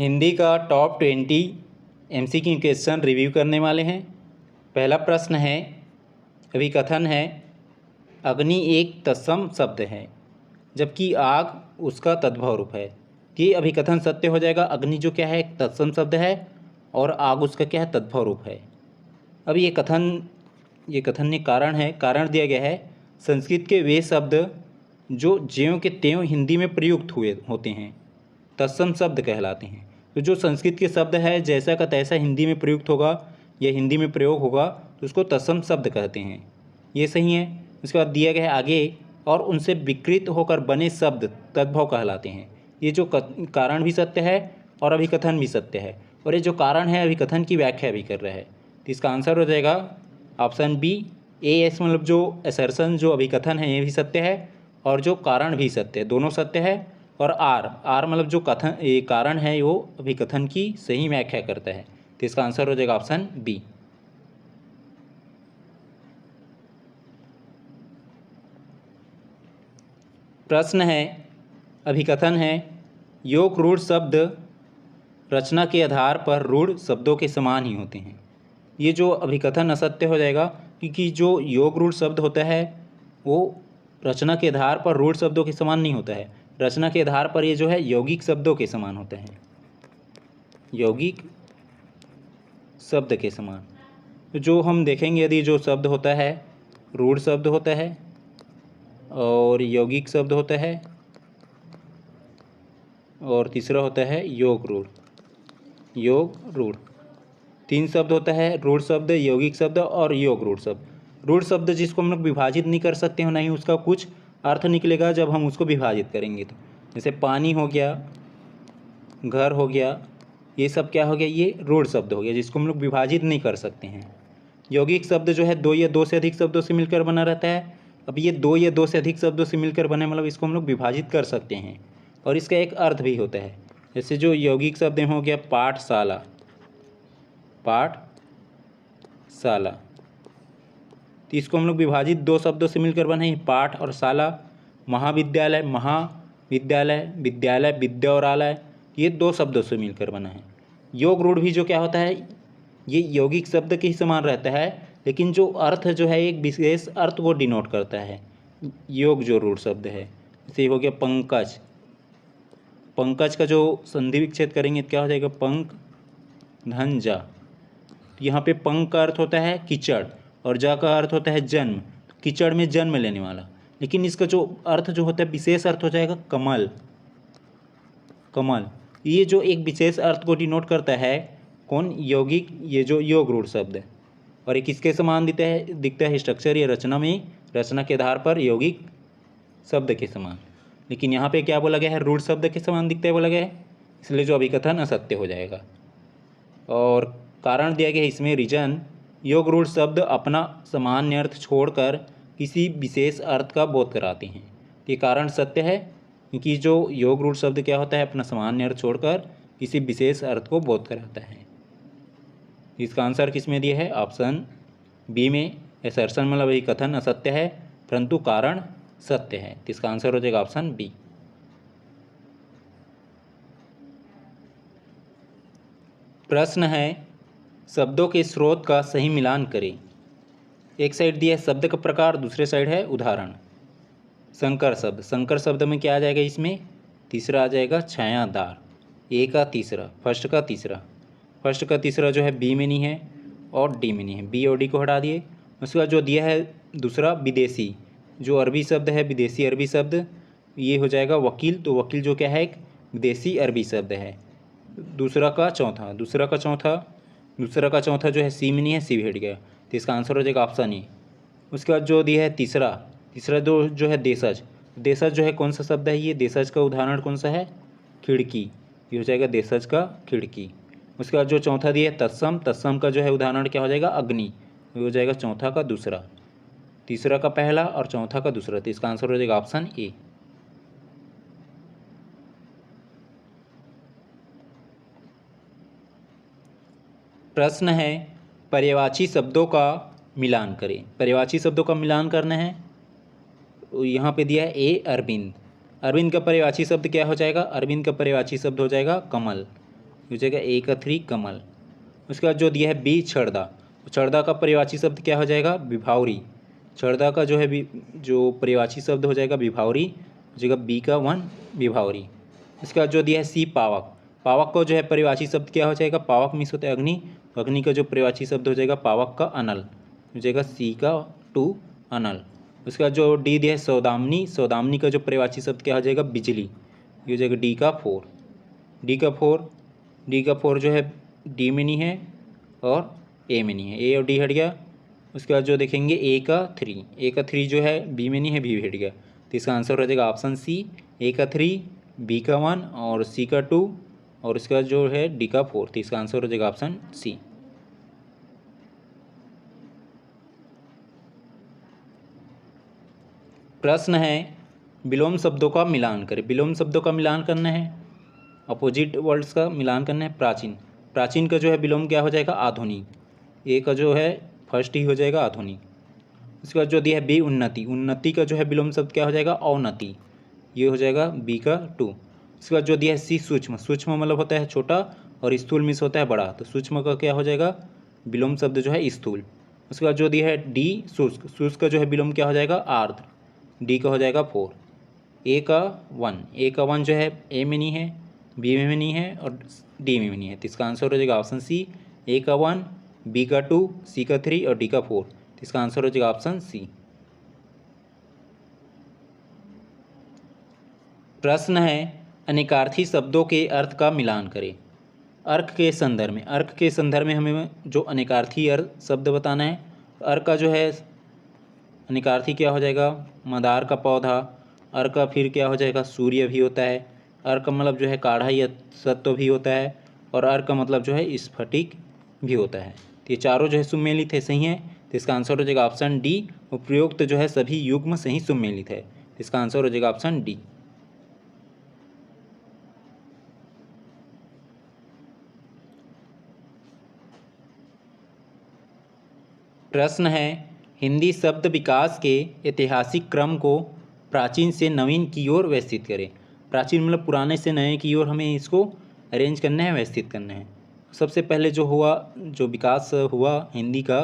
हिंदी का top 20 MCQ question review करने वाले हैं। पहला प्रश्न है, अभिकथन है अग्नि एक तत्सम शब्द है जबकि आग उसका तद्भव रूप है। ये अभिकथन सत्य हो जाएगा। अग्नि जो क्या है एक तत्सम शब्द है और आग उसका क्या है तद्भव रूप है। अब ये कथन ने कारण है, कारण दिया गया है संस्कृत के वे शब्द जो ज्यों के त्यों हिंदी में प्रयुक्त हुए होते हैं तत्सम शब्द कहलाते हैं। तो जो संस्कृत के शब्द है जैसा का तैसा हिंदी में प्रयुक्त होगा या हिंदी में प्रयोग होगा तो उसको तत्सम शब्द कहते हैं। ये सही है। उसके बाद दिया गया है आगे, और उनसे विकृत होकर बने शब्द तद्भव कहलाते हैं। ये जो कारण भी सत्य है और अभिकथन भी सत्य है, और ये जो कारण है अभिकथन की व्याख्या भी कर रहा है। तो इसका आंसर हो जाएगा ऑप्शन बी। एस मतलब जो असर्शन जो अभिकथन है ये भी सत्य है और जो कारण भी सत्य है, दोनों सत्य है। और आर मतलब जो कथन ये कारण है वो अभिकथन की सही व्याख्या करता है। तो इसका आंसर हो जाएगा ऑप्शन बी। प्रश्न है, अभिकथन है योग रूढ़ शब्द रचना के आधार पर रूढ़ शब्दों के समान ही होते हैं। ये जो अभिकथन असत्य हो जाएगा क्योंकि जो योग रूढ़ शब्द होता है वो रचना के आधार पर रूढ़ शब्दों के समान नहीं होता है। रचना के आधार पर ये जो है यौगिक शब्दों के समान होता है, यौगिक शब्द के समान। तो जो हम देखेंगे यदि जो शब्द होता है रूढ़ शब्द होता है और यौगिक शब्द होता है और तीसरा होता है योग रूढ़। योग रूढ़ तीन शब्द होता है, रूढ़ शब्द, यौगिक शब्द और योग रूढ़ शब्द। रूढ़ शब्द जिसको हम लोग विभाजित नहीं कर सकते हो, नहीं उसका कुछ अर्थ निकलेगा जब हम उसको विभाजित करेंगे। तो जैसे पानी हो गया, घर हो गया, ये सब क्या हो गया, ये रूढ़ शब्द हो गया जिसको हम लोग विभाजित नहीं कर सकते हैं। यौगिक शब्द जो है दो या दो से अधिक शब्दों से मिलकर बना रहता है। अब ये दो या दो से अधिक शब्दों से मिलकर बने मतलब इसको हम लोग विभाजित कर सकते हैं और इसका एक अर्थ भी होता है। जैसे जो यौगिक शब्द हो गया पाठशाला, पाठशाला, तो इसको हम लोग विभाजित दो शब्दों से मिलकर बने हैं, पाठ और शाला। महाविद्यालय, महाविद्यालय, विद्यालय, विद्या और आलय, ये दो शब्दों से मिलकर बना है। योग रूढ़ भी जो क्या होता है ये यौगिक शब्द के ही समान रहता है, लेकिन जो अर्थ जो है एक विशेष अर्थ को डिनोट करता है। योग जो रूढ़ शब्द है, जैसे हो गया पंकज, पंकज का जो संधि विच्छेद करेंगे तो क्या हो जाएगा पंक धन जा। यहाँ पे पंक का अर्थ होता है कीचड़ और जा का अर्थ होता है जन्म, तो कीचड़ में जन्म लेने वाला। लेकिन इसका जो अर्थ जो होता है विशेष अर्थ हो जाएगा कमल, कमल। ये जो एक विशेष अर्थ को डिनोट करता है कौन, यौगिक, ये जो योग रूढ़ शब्द है। और ये किसके समान दिखता है स्ट्रक्चर या रचना में, रचना के आधार पर यौगिक शब्द के समान। लेकिन यहाँ पे क्या बोला गया है, रूढ़ शब्द के समान दिखता है बोला गया है, इसलिए जो अभिकथन असत्य हो जाएगा। और कारण दिया गया है इसमें रीजन, योग रूढ़ शब्द अपना सामान्य अर्थ छोड़कर किसी विशेष अर्थ का बोध कराते हैं। ये कारण सत्य है क्योंकि जो योग रूढ़ शब्द क्या होता है अपना सामान्य अर्थ छोड़कर किसी विशेष अर्थ को बोध कराता है। इसका आंसर किस में दिया है, ऑप्शन बी में। असर्शन मतलब अभिकथन असत्य है परंतु कारण सत्य है, तो इसका आंसर हो जाएगा ऑप्शन बी। प्रश्न है शब्दों के स्रोत का सही मिलान करें। एक साइड दिया है शब्द का प्रकार, दूसरे साइड है उदाहरण। संकर शब्द, संकर शब्द में क्या आ जाएगा इसमें, तीसरा आ जाएगा छायादार। ए का तीसरा, फर्स्ट का तीसरा, फर्स्ट का तीसरा जो है बी में नहीं है और डी में नहीं है, बी और डी को हटा दिए। उसके बाद जो दिया है दूसरा विदेशी, जो अरबी शब्द है विदेशी अरबी शब्द, ये हो जाएगा वकील। तो वकील जो क्या है एक विदेशी अरबी शब्द है। दूसरा का चौथा, दूसरा का चौथा जो है सी में नहीं है, सी भी हट गया, तो इसका आंसर हो जाएगा ऑप्शन ई। उसके बाद जो दिया है तीसरा जो है देशज, देशज जो है कौन सा शब्द है, ये देशज का उदाहरण कौन सा है, खिड़की, ये हो जाएगा देशज का खिड़की। उसके बाद जो चौथा दिया है तत्सम, तत्सम का जो है उदाहरण क्या हो जाएगा अग्नि, ये हो जाएगा चौथा का दूसरा, तीसरा का पहला और चौथा का दूसरा, तो इसका आंसर हो जाएगा ऑप्शन ए। प्रश्न है पर्यायवाची शब्दों का मिलान करें। पर्यायवाची शब्दों का मिलान करना है, यहाँ पे दिया है ए अरविंद, अरविंद का पर्यायवाची शब्द क्या हो जाएगा, अरविंद का पर्यायवाची शब्द हो जाएगा कमल। हो जाएगा ए का 3 कमल। उसके बाद जो दिया है बी छड़दा, छड़दा का पर्यायवाची शब्द क्या हो जाएगा विभावरी। छड़दा का जो है जो पर्यायवाची शब्द हो जाएगा विभावरी, हो जाएगा बी का 1 विभावरी। इसके बाद जो दिया है सी पावक, पावक का जो है पर्यायवाची शब्द क्या हो जाएगा, पावक मीन्स होता है अग्नि, तो अग्नि का जो पर्यायवाची शब्द हो जाएगा पावक का अनल, हो जाएगा सी का 2 अनल। उसके बाद जो डी दिया है सौदामिनी, सौदामिनी का जो पर्यायवाची शब्द क्या हो जाएगा बिजली, ये हो जाएगा डी का 4। डी का 4 जो है डी में नहीं है और ए में नहीं है, ए और डी हट गया। उसके बाद जो देखेंगे ए का 3 जो है बी में नहीं है, बी हट गया, तो इसका आंसर हो जाएगा ऑप्शन सी, ए का 3, बी का 1 और सी का 2 और इसके बाद जो है डी का 4, तो इसका आंसर हो जाएगा ऑप्शन सी। प्रश्न है विलोम शब्दों का मिलान करें। विलोम शब्दों का मिलान करना है, अपोजिट वर्ड्स का मिलान करना है। प्राचीन, प्राचीन का जो है विलोम क्या हो जाएगा आधुनिक, ए का जो है फर्स्ट ही हो जाएगा आधुनिक। उसके बाद जो दिया है बी उन्नति, उन्नति का जो है विलोम शब्द क्या हो जाएगा अवनति, ये हो जाएगा बी का 2। उसके बाद जो दिया है सी सूक्ष्म, सूक्ष्म मतलब होता है छोटा और स्थूल मीन्स होता है बड़ा, तो सूक्ष्म का क्या हो जाएगा विलोम शब्द जो है स्थूल। उसके बाद जो दिया है डी शुष्क, शुष्क का जो है विलोम क्या हो जाएगा आर्द्र, डी का हो जाएगा 4। ए का 1 जो है ए में नहीं है, बी में नहीं है और डी में नहीं है, तो इसका आंसर हो जाएगा ऑप्शन सी, ए का 1, बी का 2, सी का 3 और डी का 4, तो इसका आंसर हो जाएगा ऑप्शन सी। प्रश्न है अनेकार्थी शब्दों के अर्थ का मिलान करें। अर्क के संदर्भ में, अर्क के संदर्भ में हमें जो अनेकार्थी अर्थ शब्द बताना है, अर्क का जो है अनेकार्थी क्या हो जाएगा मदार का पौधा, अर्क का फिर क्या हो जाएगा सूर्य भी होता है, अर्क का मतलब जो है काढ़ा या सत्व भी होता है और अर्क का मतलब जो है स्फटिक भी होता है। तो ये चारों जो है सुमेलित है, सही है, तो इसका आंसर हो जाएगा ऑप्शन डी। उपयुक्त जो है सभी युग्म सही सुमेलित है, तो इसका आंसर हो जाएगा ऑप्शन डी। प्रश्न है हिंदी शब्द विकास के ऐतिहासिक क्रम को प्राचीन से नवीन की ओर व्यवस्थित करें। प्राचीन मतलब पुराने से नए की ओर हमें इसको अरेंज करना है, व्यवस्थित करना है। सबसे पहले जो विकास हुआ हिंदी का,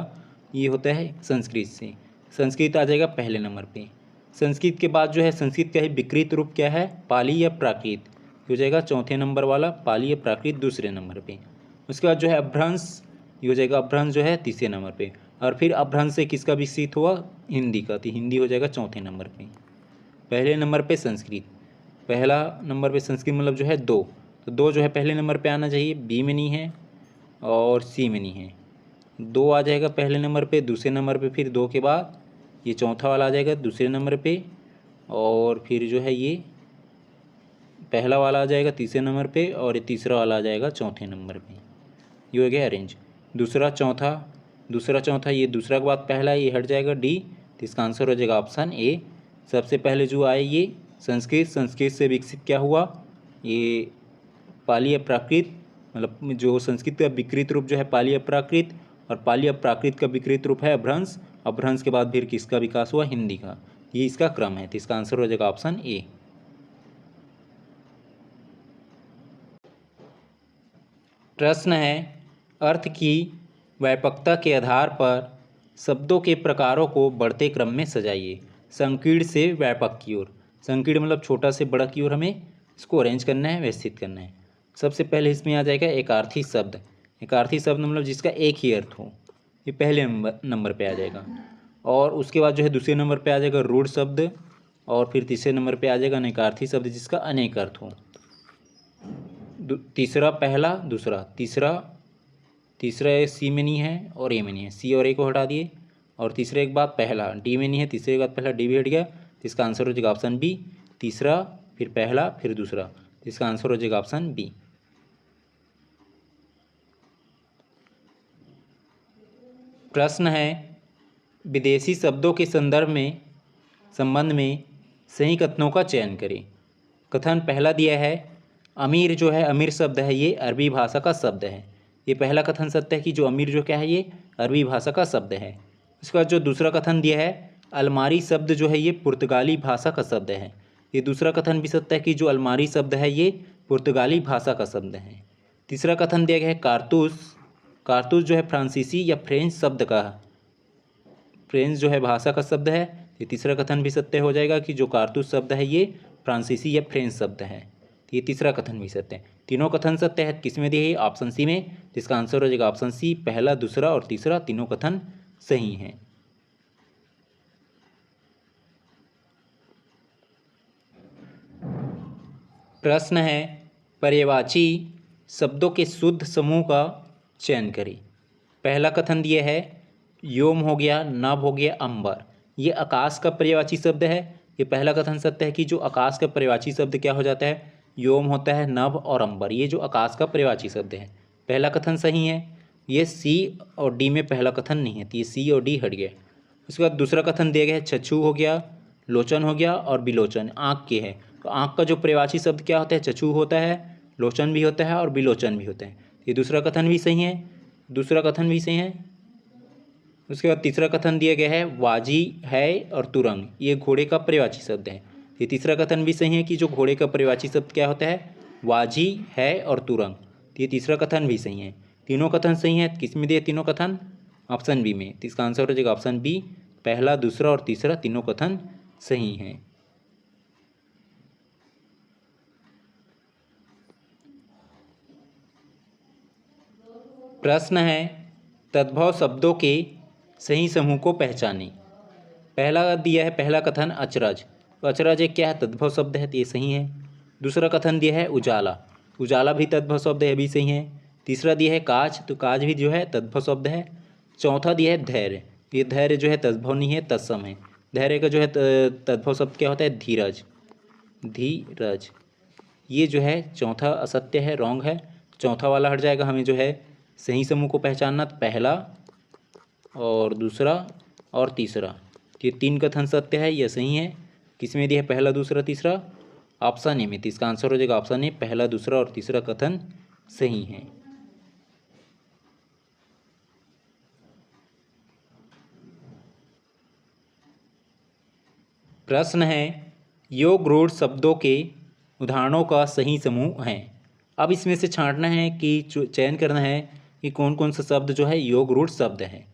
ये होता है संस्कृत से। संस्कृत आ जाएगा पहले नंबर पे। संस्कृत के बाद जो है संस्कृत का ही विकृत रूप क्या है पाली या प्राकृत, हो जाएगा चौथे नंबर वाला, पाली या प्राकृत दूसरे नंबर पे। उसके बाद जो है अपभ्रंश, ये हो जाएगा अपभ्रंश जो है तीसरे नंबर पे। और फिर अपभ्रंश से किसका विकसित हुआ हिंदी का, तो हिंदी हो जाएगा चौथे नंबर पे। पहले नंबर पे संस्कृत, पहला नंबर पे संस्कृत मतलब जो है 2, तो 2 जो है पहले नंबर पे आना चाहिए, बी में नहीं है और सी में नहीं है, 2 आ जाएगा पहले नंबर पे। दूसरे नंबर पे फिर 2 के बाद ये चौथा वाला आ जाएगा दूसरे नंबर पे, और फिर जो है ये पहला वाला आ जाएगा तीसरे नंबर पे और ये तीसरा वाला आ जाएगा चौथे नंबर पे। ये हो गया अरेंज, दूसरा चौथा, ये दूसरा के बाद पहला ये हट जाएगा डी, तो इसका आंसर हो जाएगा ऑप्शन ए। सबसे पहले जो आए ये संस्कृत से विकसित क्या हुआ ये पाली या प्राकृत, मतलब जो संस्कृत का विकृत रूप जो है पाली या प्राकृत, और पाली या प्राकृत का विकृत रूप है अपभ्रंश। अपभ्रंश के बाद फिर किसका विकास हुआ हिंदी का, ये इसका क्रम है, तो इसका आंसर हो जाएगा ऑप्शन ए। प्रश्न है अर्थ की व्यापकता के आधार पर शब्दों के प्रकारों को बढ़ते क्रम में सजाइए, संकीर्ण से व्यापक की ओर। संकीर्ण मतलब छोटा से बड़ा की ओर हमें इसको अरेंज करना है, व्यवस्थित करना है। सबसे पहले इसमें आ जाएगा एकार्थी शब्द। एकार्थी शब्द मतलब जिसका एक ही अर्थ हो, ये पहले नंबर पे आ जाएगा। और उसके बाद जो है दूसरे नंबर पे आ जाएगा रूढ़ शब्द, और फिर तीसरे नंबर पे आ जाएगा अनेकार्थी शब्द जिसका अनेक अर्थ हो। तीसरा पहला दूसरा, तीसरा सी में नहीं है और ए में नहीं है, सी और ए को हटा दिए, और तीसरे एक बाद पहला डी में नहीं है, तीसरे के बाद पहला डी भी हट गया, तो इसका आंसर हो जाएगा ऑप्शन बी। तीसरा फिर पहला फिर दूसरा, तो इसका आंसर हो जाएगा ऑप्शन बी। प्रश्न है विदेशी शब्दों के संबंध में सही कथनों का चयन करें। कथन पहला दिया है अमीर जो है, अमीर शब्द है ये अरबी भाषा का शब्द है। ये पहला कथन सत्य है कि जो अमीर जो क्या है ये अरबी भाषा का शब्द है। उसके बाद जो दूसरा कथन दिया है अलमारी शब्द जो है ये पुर्तगाली भाषा का शब्द है। ये दूसरा कथन भी सत्य है कि जो अलमारी शब्द है ये पुर्तगाली भाषा का शब्द है। तीसरा कथन दिया गया है कारतूस। कारतूस जो है फ्रांसीसी या फ्रेंच शब्द का, फ्रेंच जो है भाषा का शब्द है। ये तीसरा कथन भी सत्य हो जाएगा कि जो कारतूस शब्द है ये फ्रांसीसी या फ्रेंच शब्द है। ये तीसरा कथन भी सत्य है। तीनों कथन सत्य है। किसमें दिए? ऑप्शन सी में, जिसका आंसर हो जाएगा ऑप्शन सी, पहला, दूसरा और तीसरा तीनों कथन सही हैं। प्रश्न है पर्यायवाची शब्दों के शुद्ध समूह का चयन करें। पहला कथन दिया है व्योम हो गया, नभ हो गया, अंबर। ये आकाश का पर्यायवाची शब्द है। ये पहला कथन सत्य है कि जो आकाश का पर्यायवाची शब्द क्या हो जाता है? व्योम होता है, नभ और अंबर, ये जो आकाश का पर्यायवाची शब्द है। पहला कथन सही है। ये सी और डी में पहला कथन नहीं है, तो ये सी और डी हट गया। उसके बाद दूसरा कथन दिया गया है चक्षु हो गया, लोचन हो गया और बिलोचन, आँख के है। तो आँख का जो पर्यायवाची शब्द क्या होता है? चक्षु होता है, लोचन भी होता है और बिलोचन भी होता है। ये दूसरा कथन भी सही है, दूसरा कथन भी सही है। उसके बाद तीसरा कथन दिया गया है वाजी है और तुरंग, ये घोड़े का पर्यायवाची शब्द है। ये तीसरा कथन भी सही है कि जो घोड़े का पर्यायवाची शब्द क्या होता है? वाजी है और तुरंग। ये तीसरा कथन भी सही है। तीनों कथन सही है। किस में दिए तीनों कथन? ऑप्शन बी में। तो इसका आंसर हो जाएगा ऑप्शन बी, पहला, दूसरा और तीसरा तीनों कथन सही हैं। प्रश्न है तद्भव शब्दों के सही समूह को पहचानें। पहला दिया है, पहला कथन अचरज। तो अचरज एक क्या है? तद्भव शब्द है, तो ये सही है। दूसरा कथन दिया है उजाला, उजाला भी तद्भव शब्द है, भी सही है। तीसरा दिया है काज, तो काज भी जो है तद्भव शब्द है। चौथा दिया है धैर्य, ये धैर्य जो है तद्भव नहीं है, तत्सम है। धैर्य का जो है तद्भव शब्द क्या होता है? धीरज, धीरज। ये जो है चौथा असत्य है, रॉन्ग है। चौथा वाला हट जाएगा। हमें जो है सही समूह को पहचानना, पहला और दूसरा और तीसरा, ये तीन कथन सत्य है, यह सही है। किसमें दिया है? पहला, दूसरा, तीसरा, ऑप्शन ए में। तो इसका आंसर हो जाएगा ऑप्शन ए, पहला, दूसरा और तीसरा कथन सही है। प्रश्न है योग रूढ़ शब्दों के उदाहरणों का सही समूह है। अब इसमें से छांटना है कि चयन करना है कि कौन कौन सा शब्द जो है योग रूढ़ शब्द है।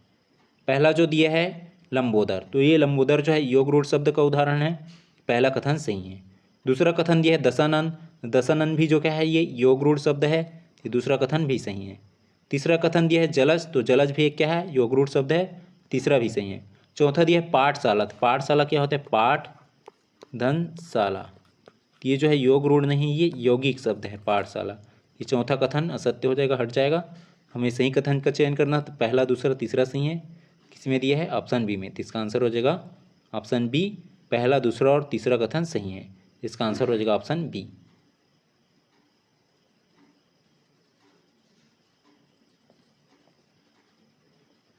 पहला जो दिया है लंबोदर, तो ये लंबोदर जो है योग रूढ़ शब्द का उदाहरण है, पहला कथन सही है। दूसरा कथन दिया है दशानन, दशानन भी जो क्या है? ये योग रूढ़ शब्द है, ये दूसरा कथन भी सही है। तीसरा कथन दिया है जलज, तो जलज भी एक क्या है? योग रूढ़ शब्द है, तीसरा भी सही है। चौथा दिया है पाठशाला, तो पाठशाला क्या होता है? पाठ धनशाला, ये जो है योग रूढ़ नहीं, ये यौगिक शब्द है पाठशाला। ये चौथा कथन असत्य हो जाएगा, हट जाएगा। हमें सही कथन का चयन करना, तो पहला, दूसरा, तीसरा सही है। किसमें दिया है? ऑप्शन बी में। तो इसका आंसर हो जाएगा ऑप्शन बी, पहला, दूसरा और तीसरा कथन सही है। इसका आंसर हो जाएगा ऑप्शन बी।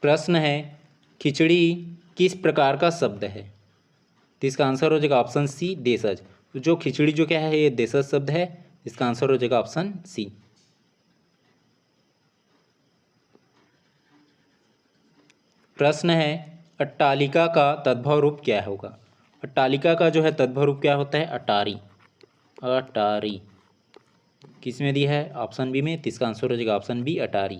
प्रश्न है खिचड़ी किस प्रकार का शब्द है? तो इसका आंसर हो जाएगा ऑप्शन सी, देशज। तो जो खिचड़ी जो क्या है? ये देशज शब्द है। इसका आंसर हो जाएगा ऑप्शन सी। प्रश्न है अट्टालिका का तद्भव रूप क्या होगा? अट्टालिका का जो है तद्भव रूप क्या होता है? अटारी, अटारी। किसमें दिया है? ऑप्शन बी में। तो इसका आंसर हो जाएगा ऑप्शन बी, अटारी।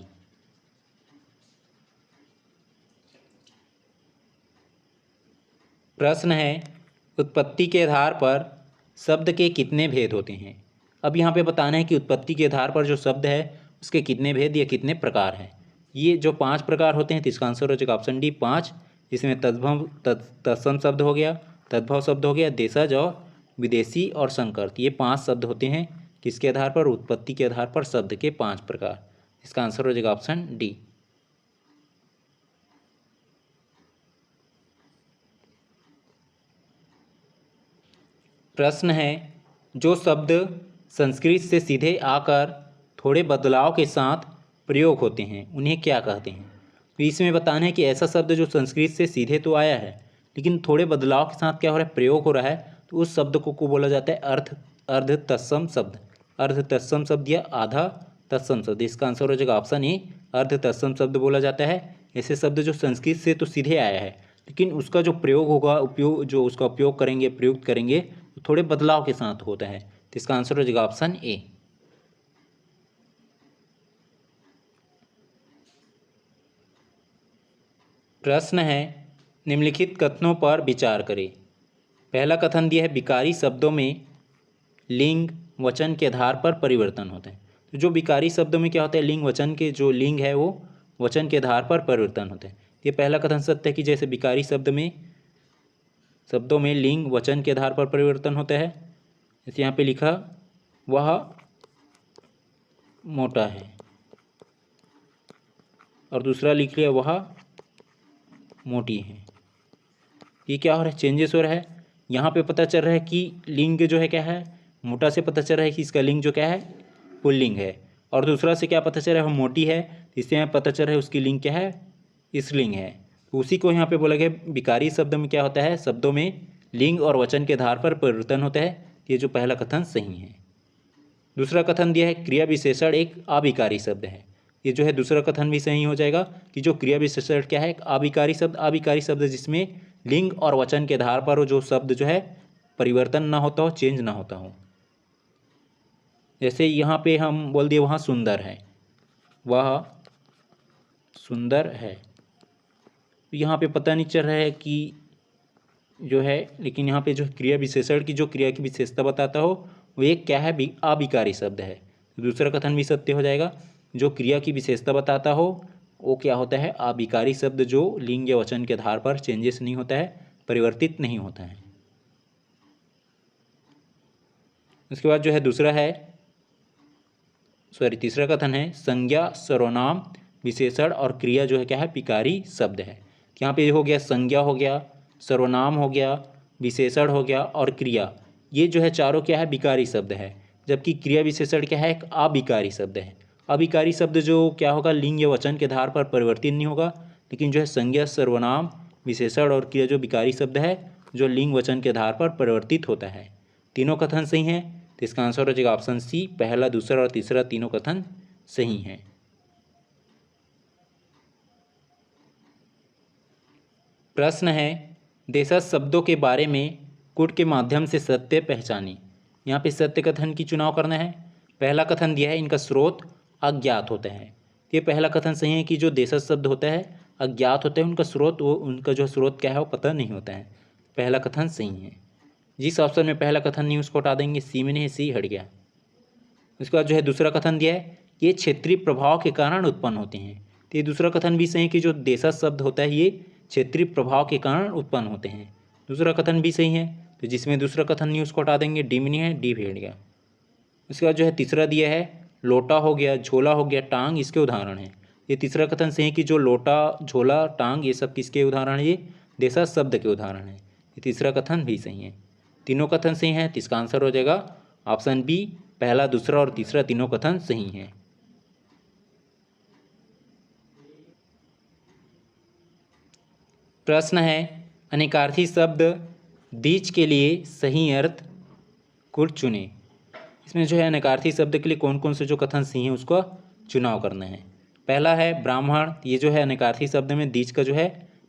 प्रश्न है उत्पत्ति के आधार पर शब्द के कितने भेद होते हैं? अब यहाँ पे बताना है कि उत्पत्ति के आधार पर जो शब्द है उसके कितने भेद या कितने प्रकार हैं। ये जो 5 प्रकार होते हैं, तो इसका आंसर हो जाएगा ऑप्शन डी, 5। जिसमें तद्भव तत्सम शब्द हो गया, तद्भव शब्द हो गया, देशज और विदेशी और संकर, ये 5 शब्द होते हैं। किसके आधार पर? उत्पत्ति के आधार पर शब्द के 5 प्रकार। इसका आंसर हो जाएगा ऑप्शन डी। प्रश्न है जो शब्द संस्कृत से सीधे आकर थोड़े बदलाव के साथ प्रयोग होते हैं उन्हें क्या कहते हैं? तो इसमें बताना है कि ऐसा शब्द जो संस्कृत से सीधे तो आया है लेकिन थोड़े बदलाव के साथ क्या हो रहा है? प्रयोग हो रहा है, तो उस शब्द को बोला जाता है अर्ध तत्सम शब्द। अर्ध तत्सम शब्द या आधा तत्सम शब्द। इसका आंसर हो जाएगा ऑप्शन ए, अर्ध तत्सम शब्द बोला जाता है ऐसे शब्द जो संस्कृत से तो सीधे आया है लेकिन उसका जो प्रयोग होगा, जो उसका उपयोग करेंगे, प्रयुक्त करेंगे, तो थोड़े बदलाव के साथ होता है। तो इसका आंसर हो जाएगा ऑप्शन ए। प्रश्न है, निम्नलिखित कथनों पर विचार करें। पहला कथन दिया है, विकारी शब्दों में लिंग वचन के आधार पर परिवर्तन होता है। तो जो विकारी शब्दों में क्या होता है, लिंग वचन के जो लिंग है वो वचन के आधार पर परिवर्तन होता है। ये पहला कथन सत्य है कि जैसे विकारी शब्दों में लिंग वचन के आधार पर परिवर्तन होता है। जैसे यहाँ पे लिखा, वह मोटा है, और दूसरा लिख लिया वह मोटी है। ये क्या हो रहा है, चेंजेस हो रहा है। यहाँ पे पता चल रहा है कि लिंग जो है क्या है, मोटा से पता चल रहा है कि इसका लिंग जो क्या है, पुल्लिंग है। और दूसरा से क्या पता चल रहा है, वो मोटी है, इससे यहाँ पता चल रहा है उसकी लिंग क्या है, स्त्रीलिंग है। तो उसी को यहाँ पे बोला गया, विकारी शब्द में क्या होता है, शब्दों में लिंग और वचन के आधार पर परिवर्तन होता है। ये जो पहला कथन सही है। दूसरा कथन दिया है, क्रिया विशेषण एक अविकारी शब्द है। ये जो है दूसरा कथन भी सही हो जाएगा कि जो क्रिया विशेषण क्या है, एक अविकारी शब्द जिसमें लिंग और वचन के आधार पर जो शब्द जो है परिवर्तन ना होता हो, चेंज ना होता हो। जैसे यहाँ पे हम बोल दिए वहाँ सुंदर है, वह सुंदर है। यहाँ पे पता नहीं चल रहा है कि जो है, लेकिन यहाँ पे जो क्रिया विशेषण की जो क्रिया की विशेषता बताता हो वो एक क्या है, अविकारी शब्द है। दूसरा कथन भी सत्य हो जाएगा। जो क्रिया की विशेषता बताता हो वो क्या होता है, अविकारी शब्द, जो लिंग या वचन के आधार पर चेंजेस नहीं होता है, परिवर्तित नहीं होता है। उसके बाद जो है तीसरा कथन है, संज्ञा सर्वनाम विशेषण और क्रिया जो है क्या है, विकारी शब्द है। यहाँ पे हो गया संज्ञा, हो गया सर्वनाम, हो गया विशेषण, हो गया और क्रिया, ये जो है चारों क्या है, विकारी शब्द है। जबकि क्रिया विशेषण क्या है, एक अविकारी शब्द है। अविकारी शब्द जो क्या होगा, लिंग या वचन के आधार पर परिवर्तित नहीं होगा। लेकिन जो है संज्ञा सर्वनाम विशेषण और क्रिया जो विकारी शब्द है, जो लिंग वचन के आधार पर परिवर्तित होता है। तीनों कथन सही हैं, तो इसका आंसर हो जाएगा ऑप्शन सी, पहला, दूसरा और तीसरा तीनों कथन सही हैं। प्रश्न है, देशज शब्दों के बारे में कुट के माध्यम से सत्य पहचानी। यहाँ पे सत्य कथन की चुनाव करना है। पहला कथन दिया है, इनका स्रोत अज्ञात होता है। ये पहला कथन सही है कि जो देशज शब्द होता है अज्ञात होता है, उनका स्रोत, वो उनका जो स्रोत क्या है वो पता नहीं होता है। पहला कथन सही है। जिस ऑप्शन में पहला कथन नहीं उसको हटा देंगे, सी में नहीं, सी हट गया। उसके बाद जो है दूसरा कथन दिया है, ये क्षेत्रीय प्रभाव के कारण उत्पन्न होते हैं। तो ये दूसरा कथन भी सही है कि जो देशज शब्द होता है ये क्षेत्रीय प्रभाव के कारण उत्पन्न होते हैं। दूसरा कथन भी सही है। तो जिसमें दूसरा कथन नहीं उसको हटा देंगे, डी में नहीं है, डी भेड़ गया। उसके बाद जो है तीसरा दिया है, लोटा हो गया, झोला हो गया, टांग इसके उदाहरण हैं। ये तीसरा कथन सही है कि जो लोटा, झोला, टांग ये सब किसके उदाहरण है, ये देशज शब्द के उदाहरण हैं। ये तीसरा कथन भी सही है। तीनों कथन सही हैं, तो इसका आंसर हो जाएगा ऑप्शन बी, पहला, दूसरा और तीसरा तीनों कथन सही हैं। प्रश्न है, अनेकार्थी शब्द दीज के लिए सही अर्थ कुट चुने। इसमें जो है अनेकार्थी शब्द के लिए कौन कौन से जो कथन सही हैं उसका चुनाव करना है। पहला है ब्राह्मण, ये जो है अनेकार्थी शब्द में दीज का जो है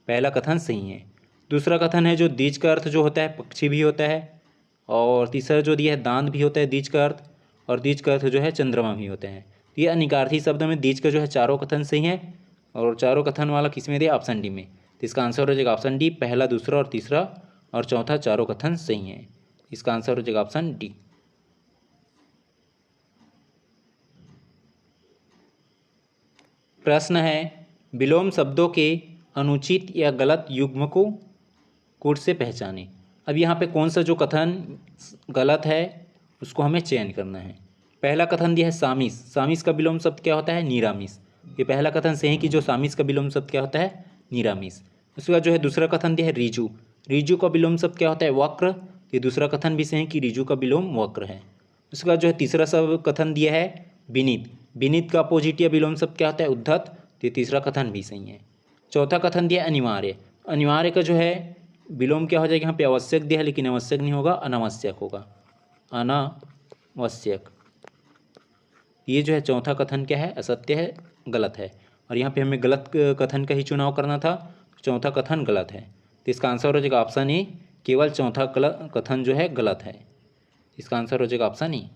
पहला कथन सही है। दूसरा कथन है जो दीज का अर्थ जो होता है पक्षी भी होता है। और तीसरा जो दिया है दांत भी होता है दीज का अर्थ, और दीज का अर्थ जो है चंद्रमा भी होता है। ये अनेकार्थी शब्द में दीज का जो है चारों कथन सही है, और चारों कथन वाला किस में दिया, ऑप्शन डी में। तो इसका आंसर हो जाएगा ऑप्शन डी, पहला, दूसरा और तीसरा और चौथा चारों कथन सही है। इसका आंसर हो जाएगा ऑप्शन डी। प्रश्न है, विलोम शब्दों के अनुचित या गलत युग्म को कूट से पहचानें। अब यहाँ पे कौन सा जो कथन गलत है उसको हमें चयन करना है। पहला कथन दिया है सामिस, सामिस का विलोम शब्द क्या होता है, निरामिस। ये पहला कथन सही है कि जो सामिस का विलोम शब्द क्या होता है, निरामिस। उसके बाद जो है दूसरा कथन दिया है ऋजु, ऋजु का विलोम शब्द क्या होता है, वक्र। ये दूसरा कथन भी सही है कि ऋजु का विलोम वक्र है। उसके बाद जो है तीसरा सब कथन दिया है विनीत, विनीत का अपोजिट या विलोम शब्द क्या होता है, उद्धत। ये तीसरा कथन भी सही है। चौथा कथन दिया अनिवार्य, अनिवार्य का जो है विलोम क्या हो जाएगा, यहाँ पे आवश्यक दिया है लेकिन आवश्यक नहीं होगा, अनावश्यक होगा, अनावश्यक। ये जो है चौथा कथन क्या है, असत्य है, गलत है। और यहाँ पे हमें गलत कथन का ही चुनाव करना था, चौथा कथन गलत है। तो इसका आंसर हो जाएगा ऑप्शन ए, केवल चौथा कथन जो है गलत है। इसका आंसर हो जाएगा ऑप्शन ए।